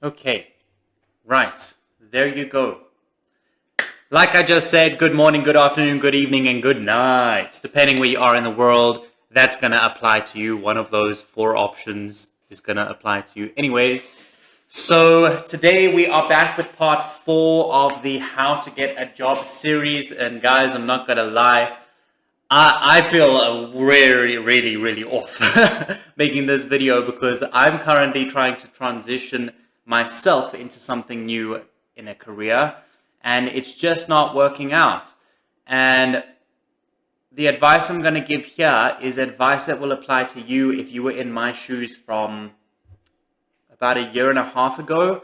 Okay, right. There you go. Like I just said, good morning, good afternoon, good evening, and good night. Depending where you are in the world, that's going to apply to you. One of those four options is going to apply to you. Anyways, so today we are back with part 4 of the How to Get a Job series. And guys, I'm not going to lie, I feel really off making this video because I'm currently trying to transition myself into something new in a career and it's just not working out. And the advice I'm going to give here is advice that will apply to you if you were in my shoes from about a year and a half ago.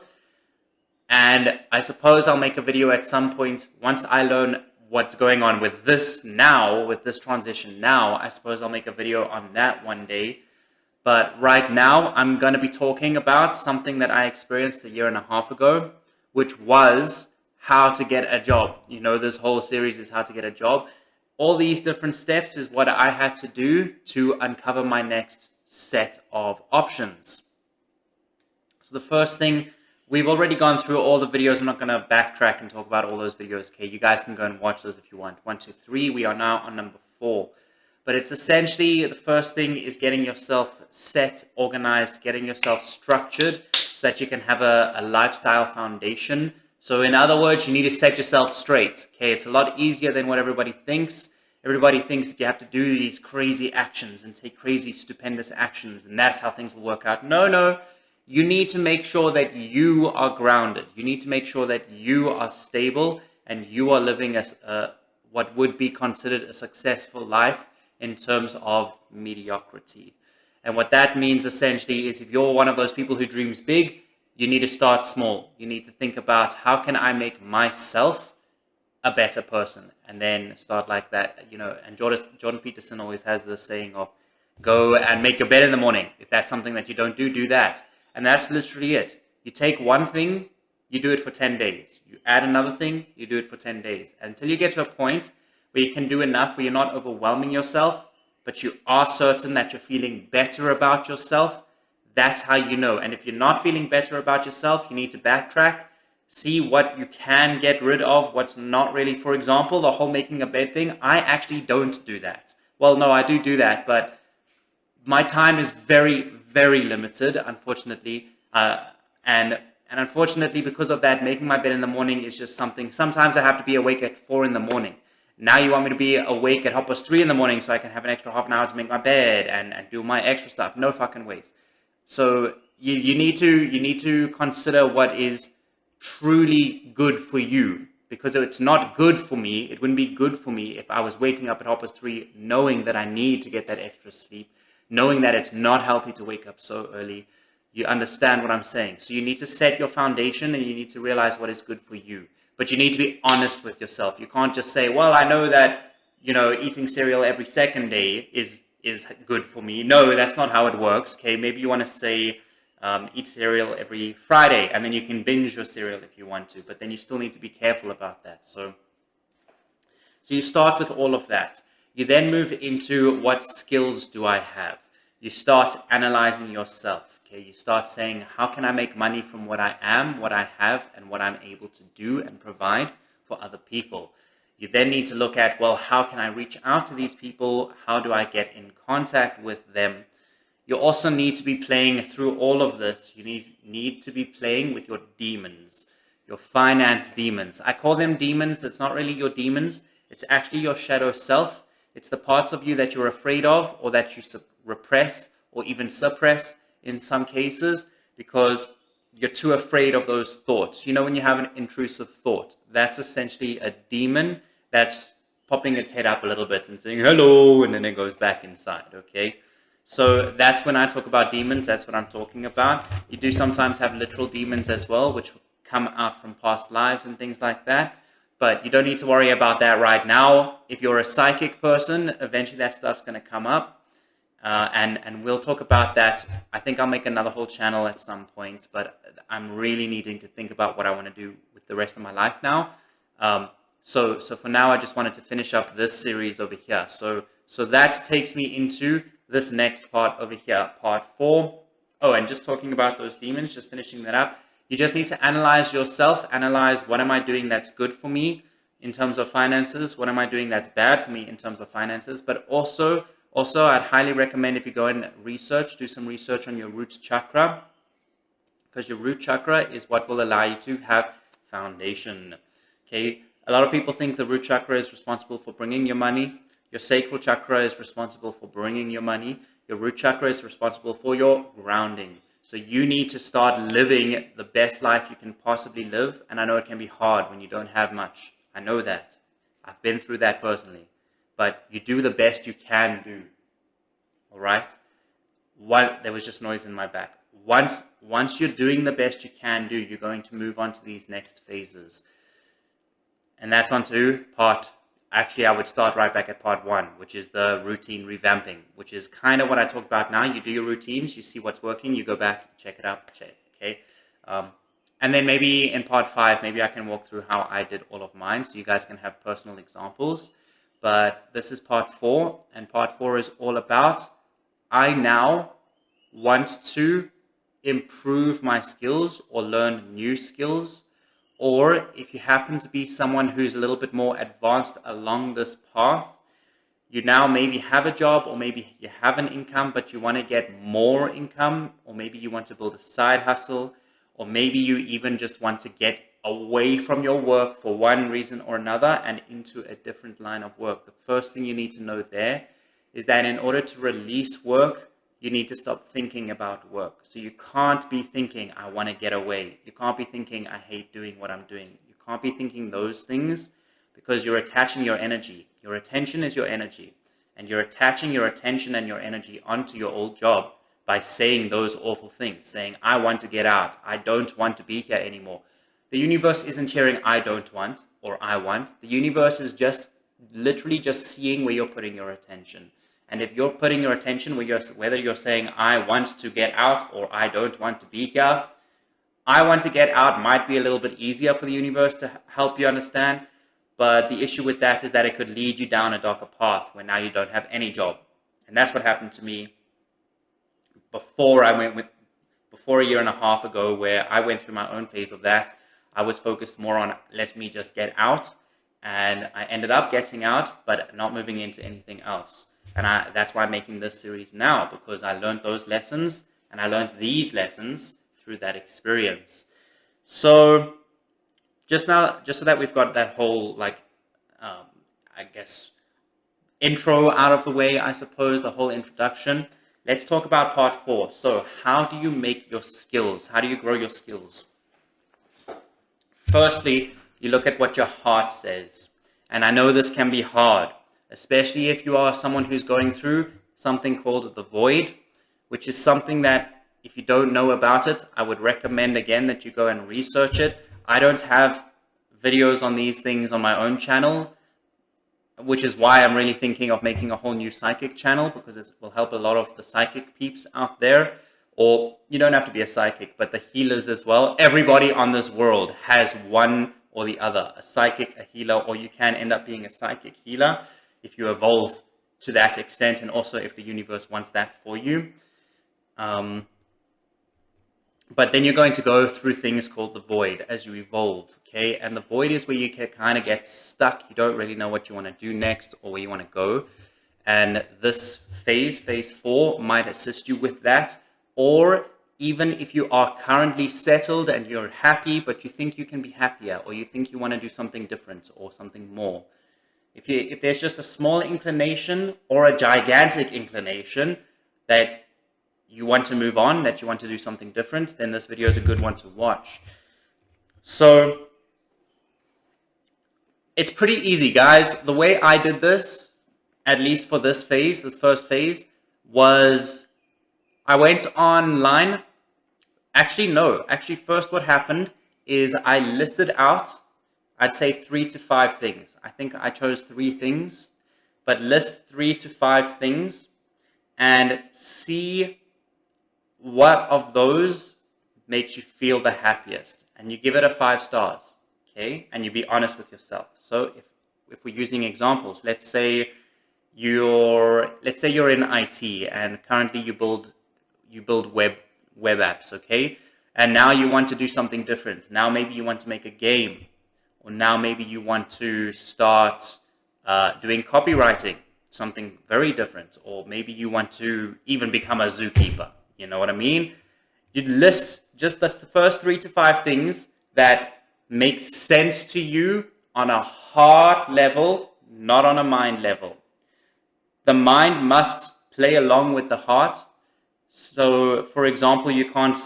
And I suppose I'll make a video at some point once I learn what's going on with this now, with this transition now. I suppose I'll make a video on that one day. But right now, I'm going to be talking about something that I experienced a year and a half ago, which was how to get a job. You know, this whole series is how to get a job. All these different steps is what I had to do to uncover my next set of options. So the first thing, we've already gone through all the videos. I'm not going to backtrack and talk about all those videos. Okay, you guys can go and watch those if you want. 1, 2, 3. We are now on number 4. But it's essentially, the first thing is getting yourself set, organized, getting yourself structured so that you can have a lifestyle foundation. So in other words, you need to set yourself straight. Okay, it's a lot easier than what everybody thinks. Everybody thinks that you have to do these crazy actions and take crazy, stupendous actions, and that's how things will work out. No. You need to make sure that you are grounded. You need to make sure that you are stable and you are living what would be considered a successful life in terms of mediocrity. And what that means essentially is if you're one of those people who dreams big, you need to start small. You need to think about how can I make myself a better person, and then start like that. You know, and Jordan Peterson always has this saying of go and make your bed in the morning. If that's something that you don't do that. And that's literally it. You take one thing, you do it for 10 days. You add another thing, you do it for 10 days. Until you get to a point where you can do enough, where you're not overwhelming yourself, but you are certain that you're feeling better about yourself. That's how you know. And if you're not feeling better about yourself, you need to backtrack, see what you can get rid of, what's not really. For example, the whole making a bed thing, I actually don't do that. Well, no, I do that, but my time is very limited, unfortunately, and unfortunately, because of that, making my bed in the morning is just something. Sometimes I have to be awake at 4 in the morning. Now you want me to be awake at 3:30 in the morning so I can have an extra half an hour to make my bed and do my extra stuff. No fucking ways. So you need to consider what is truly good for you, because it's not good for me. It wouldn't be good for me if I was waking up at 3:30 knowing that I need to get that extra sleep, knowing that it's not healthy to wake up so early. You understand what I'm saying? So you need to set your foundation and you need to realize what is good for you. But you need to be honest with yourself. You can't just say, well, I know that, eating cereal every second day is good for me. No, that's not how it works. Okay, maybe you want to say eat cereal every Friday and then you can binge your cereal if you want to. But then you still need to be careful about that. So you start with all of that. You then move into what skills do I have? You start analyzing yourself. Okay, you start saying, how can I make money from what I am, what I have, and what I'm able to do and provide for other people? You then need to look at, well, how can I reach out to these people? How do I get in contact with them? You also need to be playing through all of this. You need to be playing with your demons, your finance demons. I call them demons. It's not really your demons. It's actually your shadow self. It's the parts of you that you're afraid of or that you repress or even suppress in some cases because you're too afraid of those thoughts. You know, when you have an intrusive thought, that's essentially a demon that's popping its head up a little bit and saying hello, and then it goes back inside, okay? So that's when I talk about demons, that's what I'm talking about. You do sometimes have literal demons as well, which come out from past lives and things like that. But you don't need to worry about that right now. If you're a psychic person, eventually that stuff's going to come up. And we'll talk about that. I think I'll make another whole channel at some point. But I'm really needing to think about what I want to do with the rest of my life now. So for now, I just wanted to finish up this series over here. So that takes me into this next part over here, part 4. Oh, and just talking about those demons, just finishing that up. You just need to analyze yourself, analyze what am I doing that's good for me in terms of finances, what am I doing that's bad for me in terms of finances, but also I'd highly recommend if you go and do some research on your root chakra, because your root chakra is what will allow you to have foundation. Okay, a lot of people think the root chakra is responsible for bringing your money. Your sacral chakra is responsible for bringing your money. Your root chakra is responsible for your grounding. So you need to start living the best life you can possibly live. And I know it can be hard when you don't have much. I know that. I've been through that personally. But you do the best you can do. All right? There was just noise in my back. Once you're doing the best you can do, you're going to move on to these next phases. And that's on to actually, I would start right back at part 1, which is the routine revamping, which is kind of what I talked about now. You do your routines, you see what's working, you go back, check it up, okay? And then maybe in part 5, maybe I can walk through how I did all of mine so you guys can have personal examples. But this is part 4, and part 4 is all about, I now want to improve my skills or learn new skills. Or if you happen to be someone who's a little bit more advanced along this path, you now maybe have a job, or maybe you have an income, but you want to get more income, or maybe you want to build a side hustle, or maybe you even just want to get away from your work for one reason or another and into a different line of work. The first thing you need to know there is that in order to release work, you need to stop thinking about work. So you can't be thinking, I want to get away. You can't be thinking, I hate doing what I'm doing. You can't be thinking those things because you're attaching your energy. Your attention is your energy. And you're attaching your attention and your energy onto your old job by saying those awful things, saying, I want to get out. I don't want to be here anymore. The universe isn't hearing I don't want or I want. The universe is just literally just seeing where you're putting your attention. And if you're putting your attention whether you're saying, I want to get out or I don't want to be here, I want to get out might be a little bit easier for the universe to help you understand. But the issue with that is that it could lead you down a darker path where now you don't have any job. And that's what happened to me before a year and a half ago, where I went through my own phase of that. I was focused more on let me just get out. And I ended up getting out, but not moving into anything else. And that's why I'm making this series now, because I learned those lessons and I learned these lessons through that experience. So just so that we've got that whole, intro out of the way, I suppose, the whole introduction, let's talk about part 4. So how do you make your skills? How do you grow your skills? Firstly, you look at what your heart says. And I know this can be hard, especially if you are someone who's going through something called the void, which is something that if you don't know about it, I would recommend again that you go and research it. I don't have videos on these things on my own channel, which is why I'm really thinking of making a whole new psychic channel, because it will help a lot of the psychic peeps out there. Or you don't have to be a psychic, but the healers as well. Everybody on this world has one or the other, a psychic, a healer, or you can end up being a psychic healer if you evolve to that extent, and also if the universe wants that for you. But then you're going to go through things called the void as you evolve, okay? And the void is where you can kind of get stuck. You don't really know what you want to do next or where you want to go. And this phase 4, might assist you with that. Or even if you are currently settled and you're happy, but you think you can be happier, or you think you want to do something different or something more. If there's just a small inclination or a gigantic inclination that you want to move on, that you want to do something different, then this video is a good one to watch. So it's pretty easy, guys. The way I did this, at least for this first phase, was I went online. Actually, first what happened is I listed out, I'd say 3 to 5 things. I think I chose 3 things, but list 3 to 5 things and see what of those makes you feel the happiest. And you give it a 5 stars, okay? And you be honest with yourself. So if we're using examples, let's say you're in IT and currently you build web apps, okay? And now you want to do something different. Now maybe you want to make a game, or now maybe you want to start doing copywriting, something very different, or maybe you want to even become a zookeeper. You know what I mean? You'd list just the first 3 to 5 things that make sense to you on a heart level, not on a mind level. The mind must play along with the heart. So, for example, you can't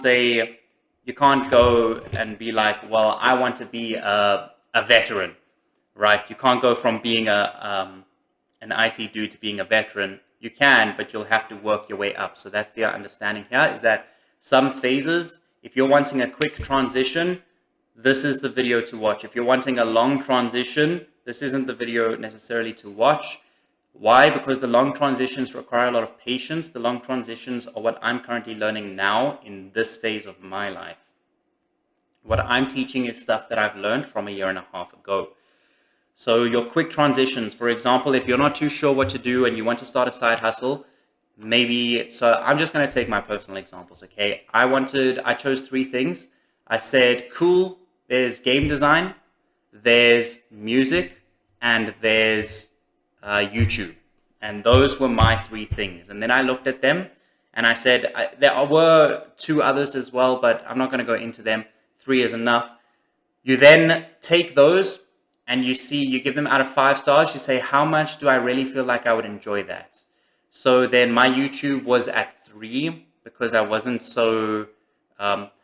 go and be like, well, I want to be a veteran, right? You can't go from being an IT dude to being a veteran. You can, but you'll have to work your way up. So that's the understanding here, is that some phases, if you're wanting a quick transition, this is the video to watch. If you're wanting a long transition, this isn't the video necessarily to watch. Why? Because the long transitions require a lot of patience. The long transitions are what I'm currently learning now in this phase of my life. What I'm teaching is stuff that I've learned from a year and a half ago. So your quick transitions, for example, if you're not too sure what to do and you want to start a side hustle, so I'm just going to take my personal examples, okay? I chose 3 things. I said, cool, there's game design, there's music, and there's YouTube. And those were my 3 things. And then I looked at them and I said, there were 2 others as well, but I'm not going to go into them. 3 is enough. You then take those and you give them out of 5 stars. You say, how much do I really feel like I would enjoy that? So then my YouTube was at 3 because I wasn't so,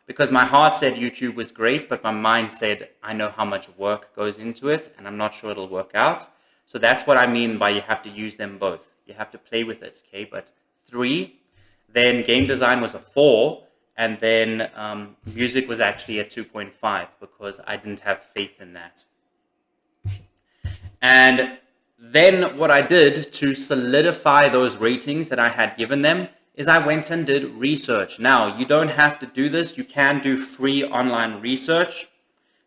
because my heart said YouTube was great, but my mind said, I know how much work goes into it and I'm not sure it'll work out. So that's what I mean by you have to use them both. You have to play with it, okay? But 3, then game design was a 4, and then music was actually a 2.5 because I didn't have faith in that. And then what I did to solidify those ratings that I had given them is I went and did research. Now, you don't have to do this. You can do free online research,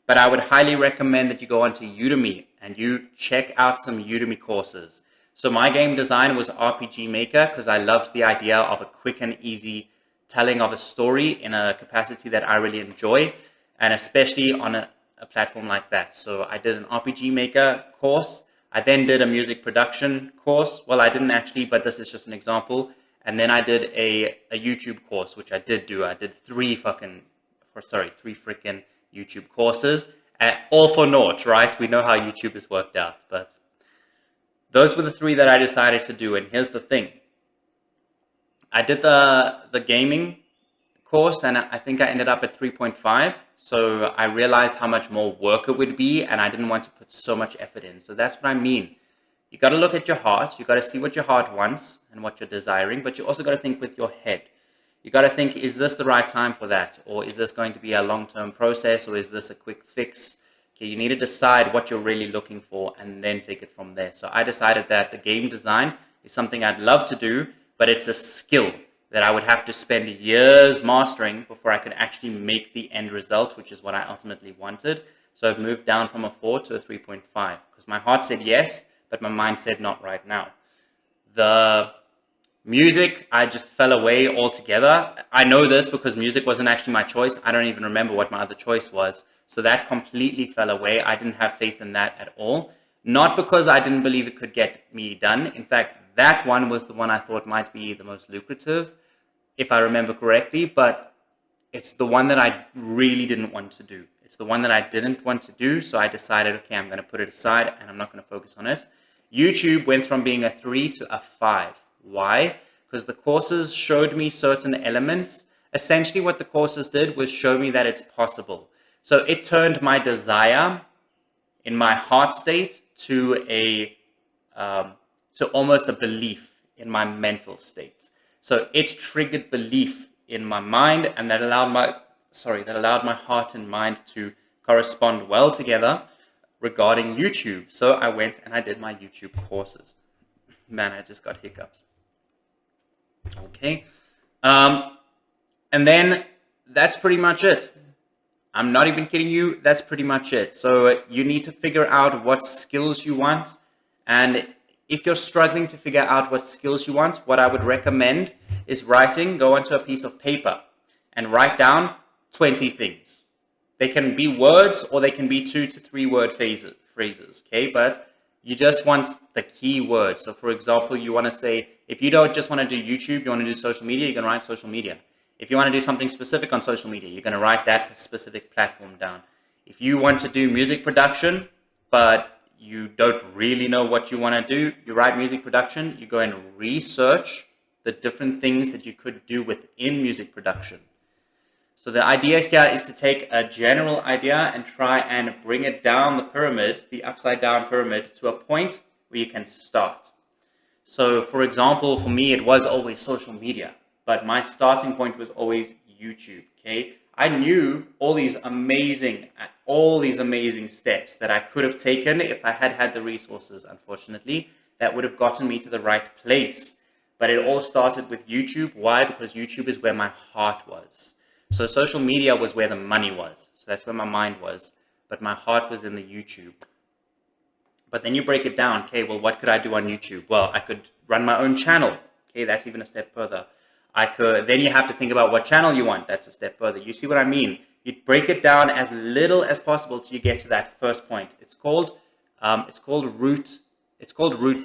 but I would highly recommend that you go onto Udemy and you check out some Udemy courses. So my game design was RPG Maker because I loved the idea of a quick and easy telling of a story in a capacity that I really enjoy, and especially on a platform like that. So I did an RPG Maker course. I then did a music production course. Well, I didn't actually, but this is just an example. And then I did a YouTube course, which I did do. I did 3 freaking YouTube courses, all for naught, right? We know how YouTube has worked out, but those were the 3 that I decided to do. And here's the thing. I did the gaming course, and I think I ended up at 3.5. So I realized how much more work it would be, and I didn't want to put so much effort in. So that's what I mean. You got to look at your heart. You got to see what your heart wants and what you're desiring, but you also got to think with your head. You got to think, is this the right time for that? Or is this going to be a long-term process? Or is this a quick fix? Okay, you need to decide what you're really looking for and then take it from there. So I decided that the game design is something I'd love to do, but it's a skill that I would have to spend years mastering before I could actually make the end result, which is what I ultimately wanted. So I've moved down from a 4 to a 3.5 because my heart said yes, but my mind said not right now. The music, I just fell away altogether. I know this because music wasn't actually my choice. I don't even remember what my other choice was. So that completely fell away. I didn't have faith in that at all. Not because I didn't believe it could get me done. In fact, that one was the one I thought might be the most lucrative, if I remember correctly, but it's the one that I really didn't want to do. It's the one that I didn't want to do, so I decided, okay, I'm going to put it aside and I'm not going to focus on it. YouTube went from being a 3 to a 5. Why? Because the courses showed me certain elements. Essentially what the courses did was show me that it's possible. So it turned my desire in my heart state to almost a belief in my mental state. So it triggered belief in my mind, and that allowed my heart and mind to correspond well together regarding YouTube. So I went and I did my YouTube courses. Man, I just got hiccups. Okay. And then that's pretty much it. I'm not even kidding you. That's pretty much it. So you need to figure out what skills you want. And if you're struggling to figure out what skills you want, what I would recommend is writing. Go onto a piece of paper and write down 20 things. They can be words or they can be 2 to 3 word phrases, okay? But you just want the key words. So for example, you want to say, if you don't just want to do YouTube, you want to do social media, you're going to write social media. If you want to do something specific on social media, you're going to write that specific platform down. If you want to do music production, but you don't really know what you want to do, you write music production, you go and research the different things that you could do within music production. So the idea here is to take a general idea and try and bring it down the pyramid, the upside down pyramid, to a point where you can start. So for example, for me, it was always social media, but my starting point was always YouTube, okay? I knew all these amazing steps that I could have taken if I had had the resources, unfortunately, that would have gotten me to the right place. But it all started with YouTube. Why? Because YouTube is where my heart was. So social media was where the money was. So that's where my mind was. But my heart was in the YouTube. But then you break it down. Okay, well, what could I do on YouTube? Well, I could run my own channel. Okay, that's even a step further. Then you have to think about what channel you want. That's a step further. You see what I mean? You break it down as little as possible till you get to that first point. It's called root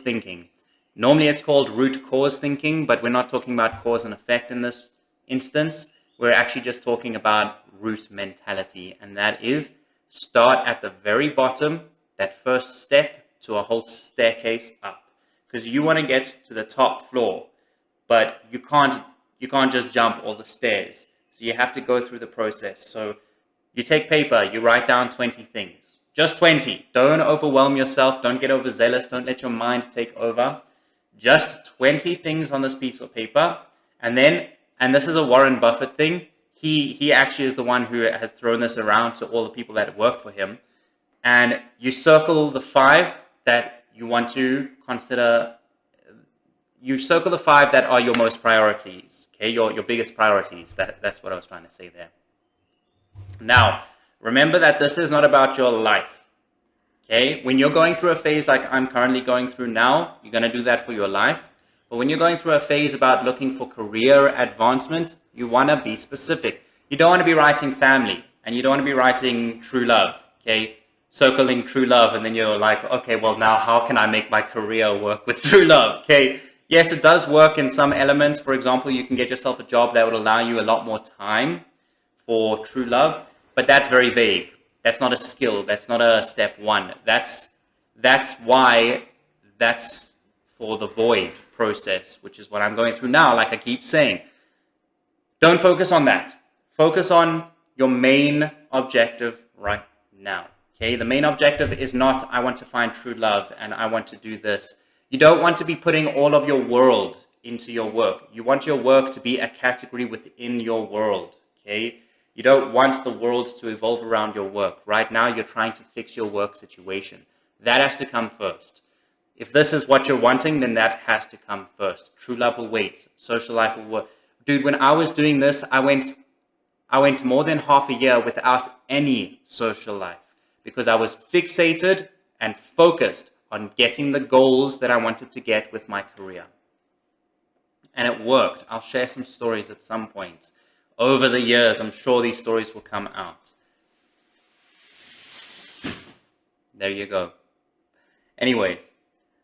thinking. Normally it's called root cause thinking, but we're not talking about cause and effect in this instance. We're actually just talking about root mentality, and that is start at the very bottom, that first step to a whole staircase up, because you want to get to the top floor, but you can't just jump all the stairs. So you have to go through the process. So you take paper, you write down 20 things, just 20. Don't overwhelm yourself. Don't get overzealous. Don't let your mind take over. Just 20 things on this piece of paper, and this is a Warren Buffett thing. He actually is the one who has thrown this around to all the people that work for him. And you circle the 5 that you want to consider. You circle the 5 that are your most priorities. Okay, your biggest priorities. That's what I was trying to say there. Now, remember that this is not about your life. Okay, when you're going through a phase like I'm currently going through now, you're going to do that for your life. But when you're going through a phase about looking for career advancement, you want to be specific. You don't want to be writing family, and you don't want to be writing true love, okay? Circling true love, and then you're like, okay, well now how can I make my career work with true love, okay? Yes, it does work in some elements. For example, you can get yourself a job that would allow you a lot more time for true love, but that's very vague. That's not a skill. That's not a step 1. That's for the void process, which is what I'm going through now. Like I keep saying, don't focus on that. Focus on your main objective right now. Okay, the main objective is not I want to find true love and I want to do this. You don't want to be putting all of your world into your work. You want your work to be a category within your world. Okay, you don't want the world to evolve around your work. Right now, you're trying to fix your work situation. That has to come first. If this is what you're wanting, then that has to come first. True love will wait. Social life will work. Dude, when I was doing this, I went more than half a year without any social life because I was fixated and focused on getting the goals that I wanted to get with my career. And it worked. I'll share some stories at some point. Over the years, I'm sure these stories will come out. There you go. Anyways,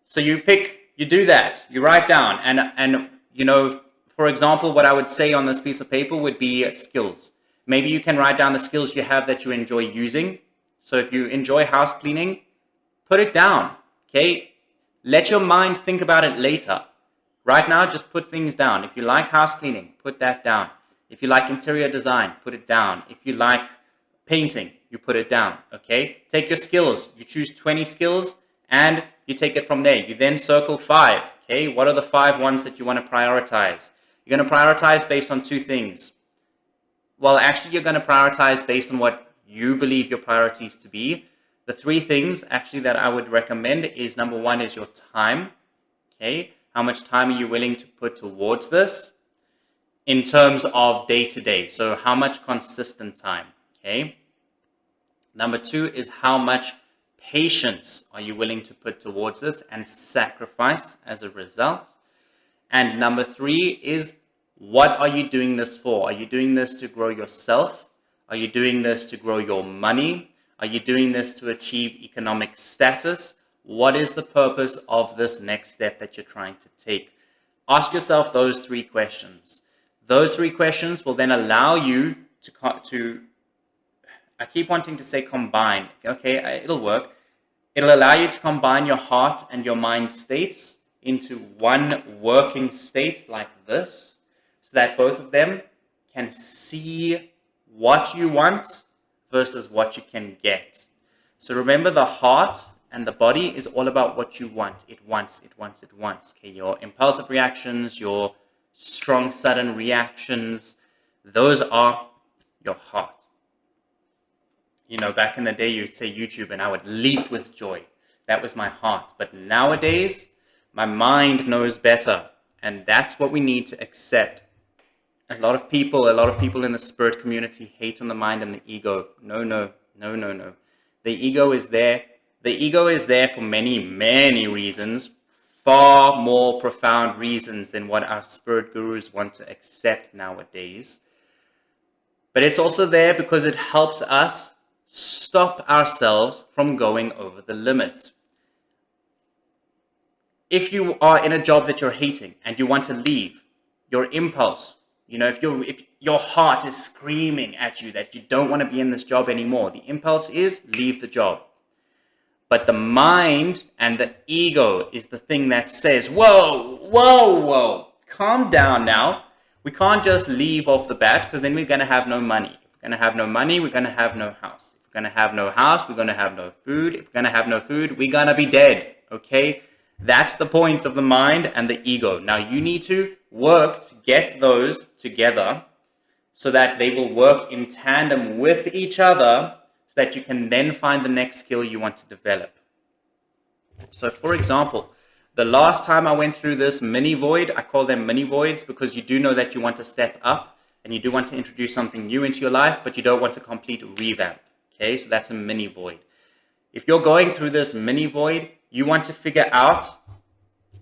so you do that, you write down, and you know, for example, what I would say on this piece of paper would be skills. Maybe you can write down the skills you have that you enjoy using. So if you enjoy house cleaning, put it down, okay? Let your mind think about it later. Right now, just put things down. If you like house cleaning, put that down. If you like interior design, put it down. If you like painting, you put it down, okay? Take your skills. You choose 20 skills and you take it from there. You then circle 5, okay? What are the 5 ones that you want to prioritize? You're going to prioritize based on 2 things. Well, actually, you're going to prioritize based on what you believe your priorities to be. The 3 things actually that I would recommend is number 1 is your time, okay? How much time are you willing to put towards this in terms of day to day? So how much consistent time, okay? Number 2 is how much patience are you willing to put towards this and sacrifice as a result? And number 3 is what are you doing this for? Are you doing this to grow yourself? Are you doing this to grow your money? Are you doing this to achieve economic status? What is the purpose of this next step that you're trying to take? Ask yourself those 3 questions. Those 3 questions will then allow you to I keep wanting to say combine. Okay, it'll work. It'll allow you to combine your heart and your mind states into one working state like this, so that both of them can see what you want versus what you can get. So remember, the heart and the body is all about what you want. It wants. Okay, your impulsive reactions, your strong, sudden reactions, those are your heart. You know, back in the day, you'd say YouTube and I would leap with joy. That was my heart. But nowadays, my mind knows better. And that's what we need to accept. A lot of people in the spirit community hate on the mind and the ego. No. The ego is there. The ego is there for many, many reasons, far more profound reasons than what our spirit gurus want to accept nowadays. But it's also there because it helps us stop ourselves from going over the limit. If you are in a job that you're hating and you want to leave, your impulse, you know, if your heart is screaming at you that you don't want to be in this job anymore, the impulse is leave the job. But the mind and the ego is the thing that says, whoa, calm down now. We can't just leave off the bat, because then we're going to have no money. If we're going to have no money, we're going to have no house. If we're going to have no house, we're going to have no food. If we're going to have no food, we're going to be dead. Okay? That's the point of the mind and the ego. Now you need to work to get those together so that they will work in tandem with each other, so that you can then find the next skill you want to develop. So for example, the last time I went through this mini void, I call them mini voids because you do know that you want to step up and you do want to introduce something new into your life, but you don't want to complete a revamp. Okay, so that's a mini void. If you're going through this mini void, you want to figure out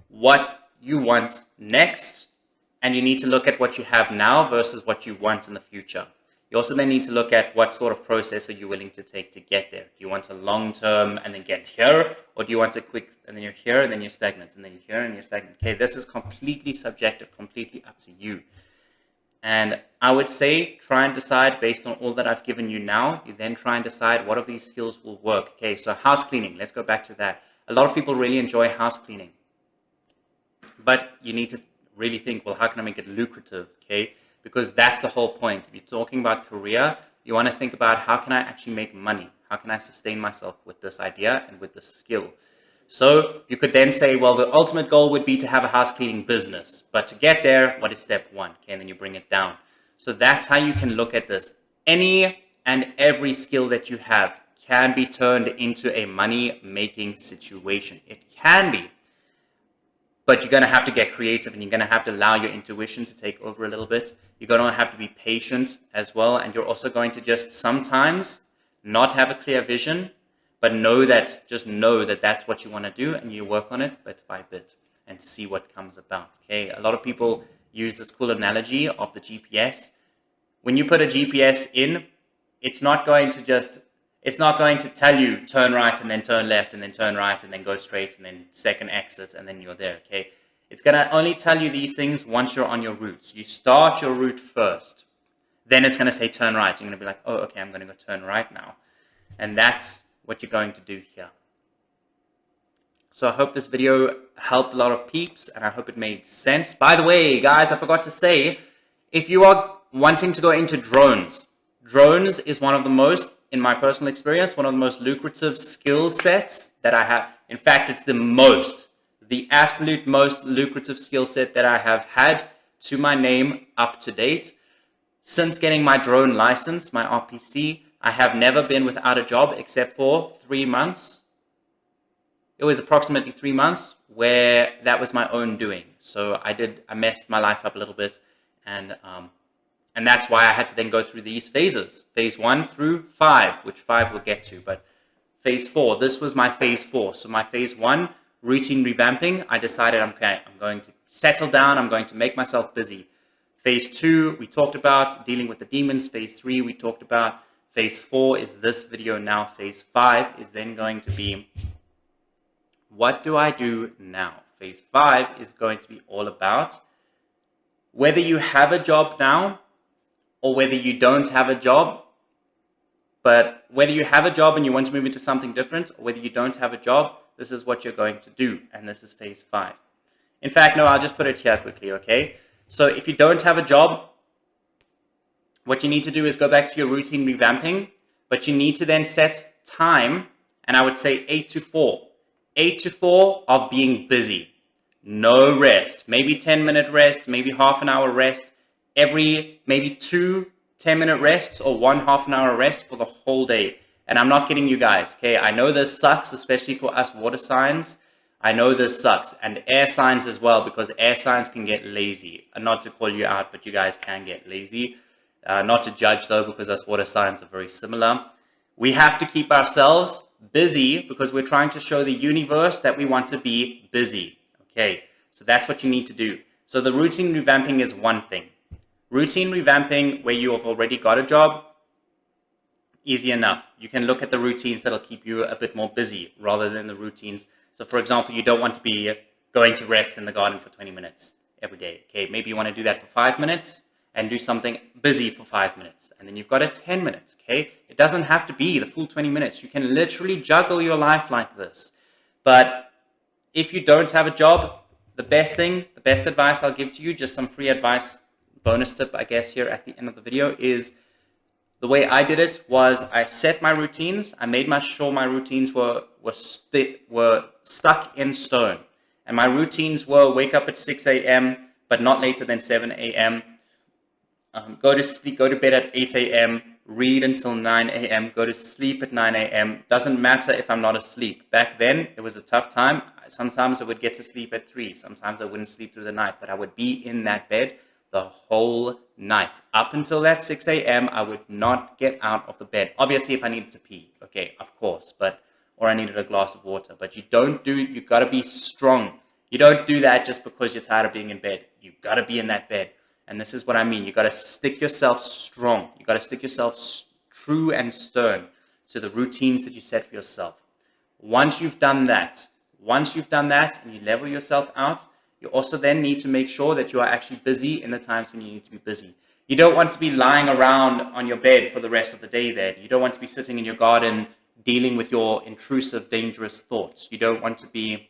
what you want next, and you need to look at what you have now versus what you want in the future. You also then need to look at what sort of process are you willing to take to get there. Do you want a long term and then get here, or do you want a quick and then you're here and then you're stagnant and then you're here and you're stagnant? Okay, this is completely subjective, completely up to you. And I would say try and decide based on all that I've given you now. You then try and decide what of these skills will work. Okay, so house cleaning, let's go back to that. A lot of people really enjoy house cleaning, but you need to really think, well, how can I make it lucrative? Okay, because that's the whole point. If you're talking about career, you want to think about how can I actually make money? How can I sustain myself with this idea and with this skill? So you could then say, well, the ultimate goal would be to have a house cleaning business. But to get there, what is step 1? Okay, and then you bring it down. So that's how you can look at this. Any and every skill that you have can be turned into a money-making situation. It can be. But you're going to have to get creative, and you're going to have to allow your intuition to take over a little bit. You're going to have to be patient as well. And you're also going to just sometimes not have a clear vision, but just know that that's what you want to do, and you work on it bit by bit and see what comes about. Okay, a lot of people use this cool analogy of the GPS. When you put a GPS in, it's not going to tell you turn right and then turn left and then turn right and then go straight and then second exit and then you're there. Okay, it's going to only tell you these things once you're on your route. So you start your route first, then it's going to say turn right. You're going to be like, oh, okay, I'm going to go turn right now, and that's what you're going to do here. So I hope this video helped a lot of peeps, and I hope it made sense. By the way, guys, I forgot to say, if you are wanting to go into drones is one of the most, in my personal experience, one of the most lucrative skill sets that I have. In fact, it's the absolute most lucrative skill set that I have had to my name up to date. Since getting my drone license, my RPC, I have never been without a job except for 3 months. It was approximately 3 months where that was my own doing. So I messed my life up a little bit, and that's why I had to then go through these phases, phase 1 through 5, which 5 we'll get to, but phase 4, this was my phase 4. So my phase 1, routine revamping, I decided, okay, I'm going to settle down, I'm going to make myself busy. Phase 2, we talked about dealing with the demons. Phase 3, we talked about. Phase 4 is this video now. Phase 5 is then going to be, what do I do now? Phase 5 is going to be all about whether you have a job now or whether you don't have a job, but whether you have a job and you want to move into something different, or whether you don't have a job, this is what you're going to do. And this is phase 5. In fact, no, I'll just put it here quickly, okay? So if you don't have a job, what you need to do is go back to your routine revamping, but you need to then set time, and I would say 8 to 4. 8 to 4 of being busy. No rest. Maybe 10-minute rest, maybe half an hour rest. Every maybe 2 10-minute rests or 1 half-an-hour rest for the whole day. And I'm not kidding you guys, okay? I know this sucks, especially for us water signs. I know this sucks. And air signs as well, because air signs can get lazy. And not to call you out, but you guys can get lazy. Not to judge though, because us water signs are very similar. We have to keep ourselves busy because we're trying to show the universe that we want to be busy. Okay, so that's what you need to do. So the routine revamping is one thing. Routine revamping where you have already got a job, easy enough. You can look at the routines that'll keep you a bit more busy rather than the routines. So for example, you don't want to be going to rest in the garden for 20 minutes every day. Okay, maybe you want to do that for 5 minutes and do something busy for 5 minutes. And then you've got a 10 minutes, okay? It doesn't have to be the full 20 minutes. You can literally juggle your life like this. But if you don't have a job, the best advice I'll give to you, just some free advice, bonus tip, I guess, here at the end of the video, is the way I did it was I set my routines. I made sure my routines were stuck in stone. And my routines were wake up at 6 a.m., but not later than 7 a.m., go to bed at 8 a.m., read until 9 a.m., go to sleep at 9 a.m. Doesn't matter if I'm not asleep. Back then, it was a tough time. Sometimes I would get to sleep at 3. Sometimes I wouldn't sleep through the night, but I would be in that bed the whole night. Up until that 6 a.m., I would not get out of the bed. Obviously, if I needed to pee, okay, of course, or I needed a glass of water. But you got to be strong. You don't do that just because you're tired of being in bed. You got to be in that bed. And this is what I mean. You got to stick yourself strong. You got to stick yourself true and stern to the routines that you set for yourself. Once you've done that and you level yourself out, you also then need to make sure that you are actually busy in the times when you need to be busy. You don't want to be lying around on your bed for the rest of the day then. You don't want to be sitting in your garden dealing with your intrusive, dangerous thoughts. You don't even want to be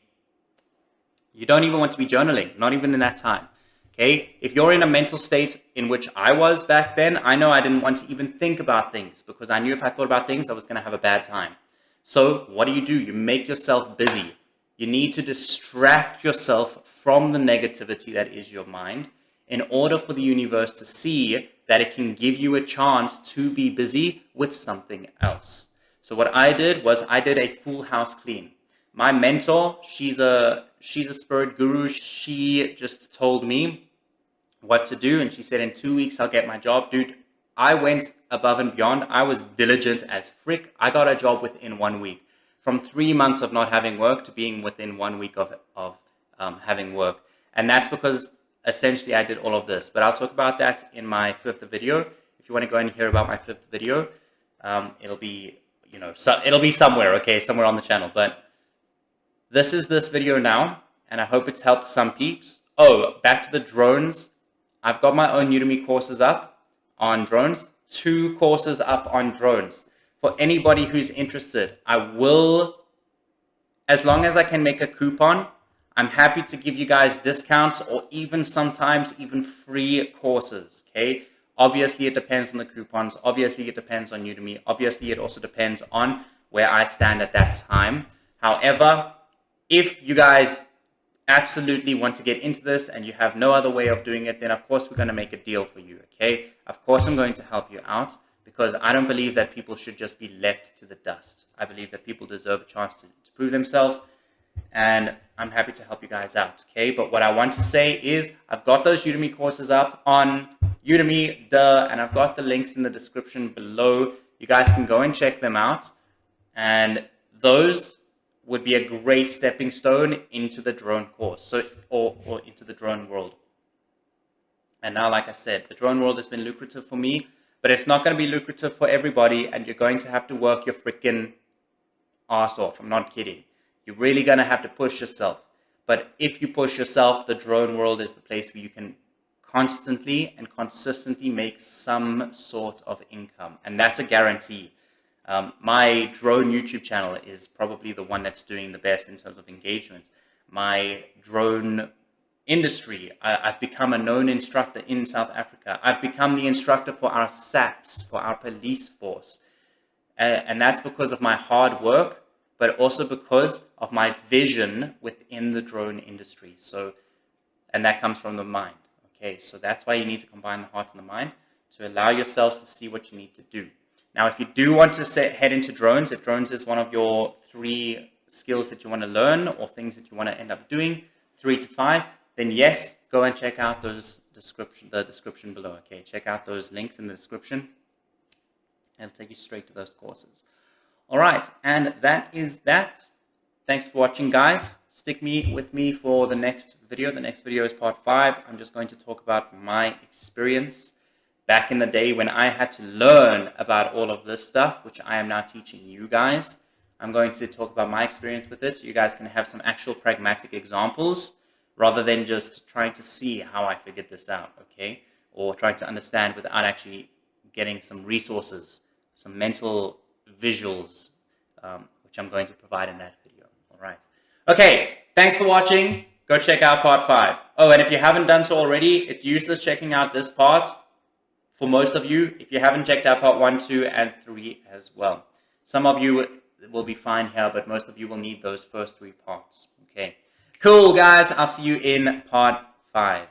journaling, not even in that time. Okay? If you're in a mental state in which I was back then, I know I didn't want to even think about things because I knew if I thought about things, I was going to have a bad time. So what do? You make yourself busy. You need to distract yourself from the negativity that is your mind in order for the universe to see that it can give you a chance to be busy with something else. So what I did was I did a full house clean. My mentor, she's a spirit guru. She just told me what to do. And she said, in 2 weeks, I'll get my job. Dude, I went above and beyond. I was diligent as frick. I got a job within 1 week. From 3 months of not having work to being within 1 week of having work. And that's because essentially I did all of this. But I'll talk about that in my 5th video. If you want to go and hear about my 5th video, it'll be, it'll be somewhere, okay, somewhere on the channel. But this is this video now, and I hope it's helped some peeps. Oh, back to the drones. I've got my own Udemy courses up on drones. 2 courses up on drones. For anybody who's interested, I will, as long as I can make a coupon, I'm happy to give you guys discounts or even sometimes even free courses, okay? Obviously, it depends on the coupons. Obviously, it depends on Udemy. Obviously, it also depends on where I stand at that time. However, if you guys absolutely want to get into this and you have no other way of doing it, then of course we're going to make a deal for you, okay? Of course I'm going to help you out because I don't believe that people should just be left to the dust. I believe that people deserve a chance to prove themselves, and I'm happy to help you guys out, okay? But what I want to say is I've got those Udemy courses up on Udemy, and I've got the links in the description below. You guys can go and check them out, and those would be a great stepping stone into the drone course, or into the drone world. And now, like I said, the drone world has been lucrative for me, but it's not going to be lucrative for everybody, and you're going to have to work your freaking ass off. I'm not kidding. You're really going to have to push yourself. But if you push yourself, the drone world is the place where you can constantly and consistently make some sort of income. And that's a guarantee. My drone YouTube channel is probably the one that's doing the best in terms of engagement. My drone industry, I've become a known instructor in South Africa. I've become the instructor for our SAPs, for our police force. And that's because of my hard work, but also because of my vision within the drone industry. So, and that comes from the mind. Okay, so that's why you need to combine the heart and the mind to allow yourselves to see what you need to do. Now, if you do want to head into drones, if drones is one of your 3 skills that you want to learn or things that you want to end up doing, 3 to 5, then yes, go and check out the description below. Okay, check out those links in the description. It'll take you straight to those courses. All right, and that is that. Thanks for watching, guys. Stick with me for the next video. The next video is part 5. I'm just going to talk about my experience back in the day when I had to learn about all of this stuff, which I am now teaching you guys. I'm going to talk about my experience with it so you guys can have some actual pragmatic examples rather than just trying to see how I figured this out, okay? Or trying to understand without actually getting some resources, some mental visuals, which I'm going to provide in that video. All right. Okay, thanks for watching. Go check out part 5. Oh, and if you haven't done so already, it's useless checking out this part. For most of you, if you haven't checked out part 1, 2, and 3 as well. Some of you will be fine here, but most of you will need those first 3 parts. Okay. Cool, guys. I'll see you in part 5.